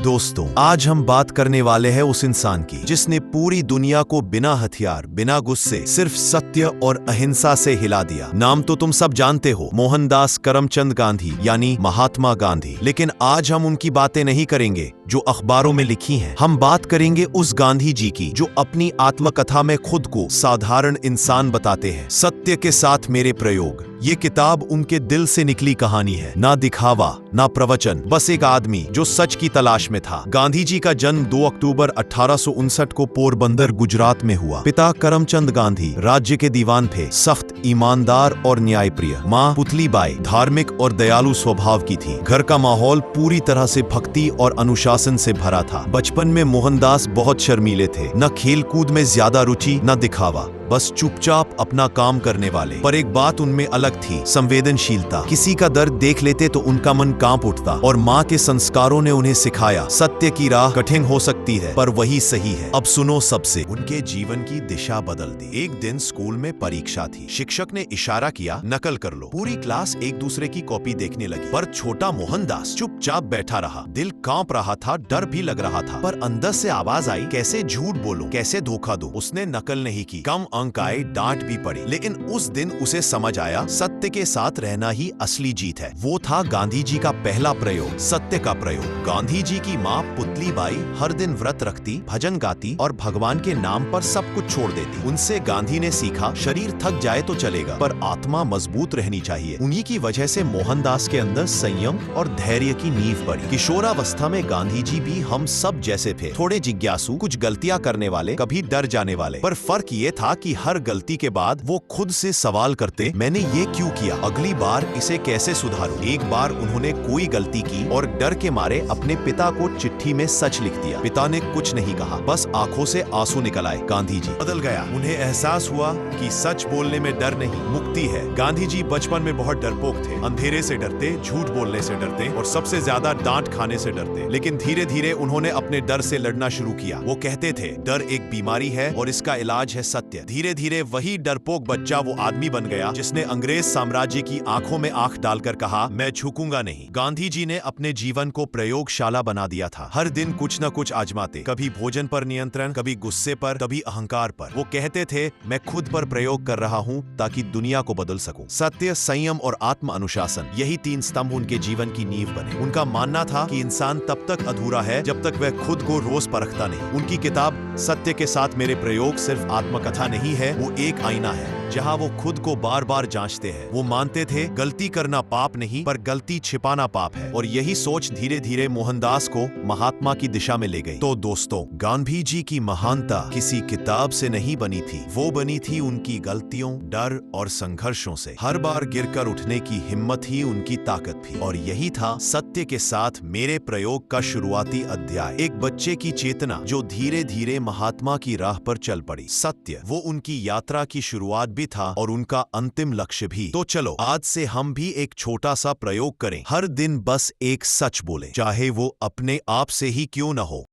दोस्तों, आज हम बात करने वाले हैं उस इंसान की जिसने पूरी दुनिया को बिना हथियार, बिना गुस्से, सिर्फ सत्य और अहिंसा से हिला दिया। नाम तो तुम सब जानते हो, मोहनदास करमचंद गांधी यानी महात्मा गांधी। लेकिन आज हम उनकी बातें नहीं करेंगे जो अखबारों में लिखी हैं। हम बात करेंगे उस गांधी जी की जो अपनी आत्मकथा में खुद को साधारण इंसान बताते हैं। सत्य के साथ मेरे प्रयोग, ये किताब उनके दिल से निकली कहानी है। ना दिखावा, ना प्रवचन, बस एक आदमी जो सच की तलाश में था। गांधी जी का जन्म 2 अक्टूबर 1859 को पोरबंदर, गुजरात में हुआ। पिता करमचंद गांधी राज्य के दीवान थे, सख्त, ईमानदार और न्यायप्रिय। माँ पुतलीबाई धार्मिक और दयालु स्वभाव की थी। घर का माहौल पूरी तरह से भक्ति और अनुशासन से भरा था। बचपन में मोहनदास बहुत शर्मीले थे, न खेल कूद में ज्यादा रुचि, न दिखावा, बस चुपचाप अपना काम करने वाले। पर एक बात उनमें अलग थी, संवेदनशीलता। किसी का दर्द देख लेते तो उनका मन कांप उठता। और माँ के संस्कारों ने उन्हें सिखाया, सत्य की राह कठिन हो सकती है पर वही सही है। अब सुनो सबसे। उनके जीवन की दिशा बदल दी। एक दिन स्कूल में परीक्षा थी। शिक्षक ने इशारा किया, नकल कर लो। पूरी क्लास एक दूसरे की कॉपी देखने लगी, पर छोटा मोहनदास चुपचाप बैठा रहा। दिल कांप रहा था, डर भी लग रहा था, पर अंदर से आवाज आई, कैसे झूठ बोलूं, कैसे धोखा दूं। उसने नकल नहीं की, कम अंक आए, डांट भी पड़ी, लेकिन उस दिन उसे समझ आया, सत्य के साथ रहना ही असली जीत है। वो था गांधी जी का पहला प्रयोग, सत्य का प्रयोग। गांधी जी की माँ पुतलीबाई हर दिन व्रत रखती, भजन गाती और भगवान के नाम पर सब कुछ छोड़ देती। उनसे गांधी ने सीखा, शरीर थक जाए तो चलेगा, पर आत्मा मजबूत रहनी चाहिए। उन्हीं की वजह से मोहनदास के अंदर संयम और धैर्य की नींव पड़ी। किशोरावस्था में गांधी जी भी हम सब जैसे थे, थोड़े जिज्ञासु, कुछ गलतियां करने वाले, कभी डर जाने वाले। पर फर्क ये था कि हर गलती के बाद वो खुद से सवाल करते, मैंने ये क्यों किया, अगली बार इसे कैसे सुधारूं। एक बार उन्होंने कोई गलती की और डर के मारे अपने पिता को चिट्ठी में सच लिख दिया। पिता ने कुछ नहीं कहा, बस आंखों से आंसू निकल आए। गांधी जी बदल गया। उन्हें एहसास हुआ कि सच बोलने में डर नहीं, मुक्ति है। गांधी जी बचपन में बहुत डरपोक थे, अंधेरे से डरते, झूठ बोलने से डरते और सबसे ज्यादा डांट खाने से डरते। लेकिन धीरे धीरे उन्होंने अपने डर से लड़ना शुरू किया। वो कहते थे, डर एक बीमारी है और इसका इलाज है सत्य। धीरे धीरे वही डरपोक बच्चा वो आदमी बन गया जिसने अंग्रेज साम्राज्य की आंखों में आंख डालकर कहा, मैं झुकूंगा नहीं। गांधी जी ने अपने जीवन को प्रयोगशाला बना दिया था। हर दिन कुछ न कुछ आजमाते, कभी भोजन पर नियंत्रण, कभी गुस्से पर, कभी अहंकार पर। वो कहते थे, मैं खुद पर प्रयोग कर रहा हूं ताकि दुनिया को बदल सकूं। सत्य, संयम और आत्म अनुशासन, यही 3 स्तंभ उनके जीवन की नींव बने। उनका मानना था कि इंसान तब तक अधूरा है जब तक वह खुद को रोज परखता नहीं। उनकी किताब सत्य के साथ मेरे प्रयोग सिर्फ आत्मकथा नहीं है, वो एक आईना है जहां वो खुद को बार बार जांचते हैं। वो मानते थे, गलती करना पाप नहीं, पर गलती छिपाना पाप है। और यही सोच धीरे धीरे मोहनदास को महात्मा की दिशा में ले गई। तो दोस्तों, गांधी जी की महानता किसी किताब से नहीं बनी थी, वो बनी थी उनकी गलतियों, डर और संघर्षों से। हर बार गिरकर उठने की हिम्मत ही उनकी ताकत थी। और यही था सत्य के साथ मेरे प्रयोग का शुरुआती अध्याय। एक बच्चे की चेतना जो धीरे धीरे महात्मा की राह पर चल पड़ी। सत्य, वो उनकी यात्रा की शुरुआत भी था और उनका अंतिम लक्ष्य भी। तो चलो आज से हम भी एक छोटा सा प्रयोग करें। हर दिन बस एक सच बोले, चाहे वो अपने आप से ही क्यों न हो।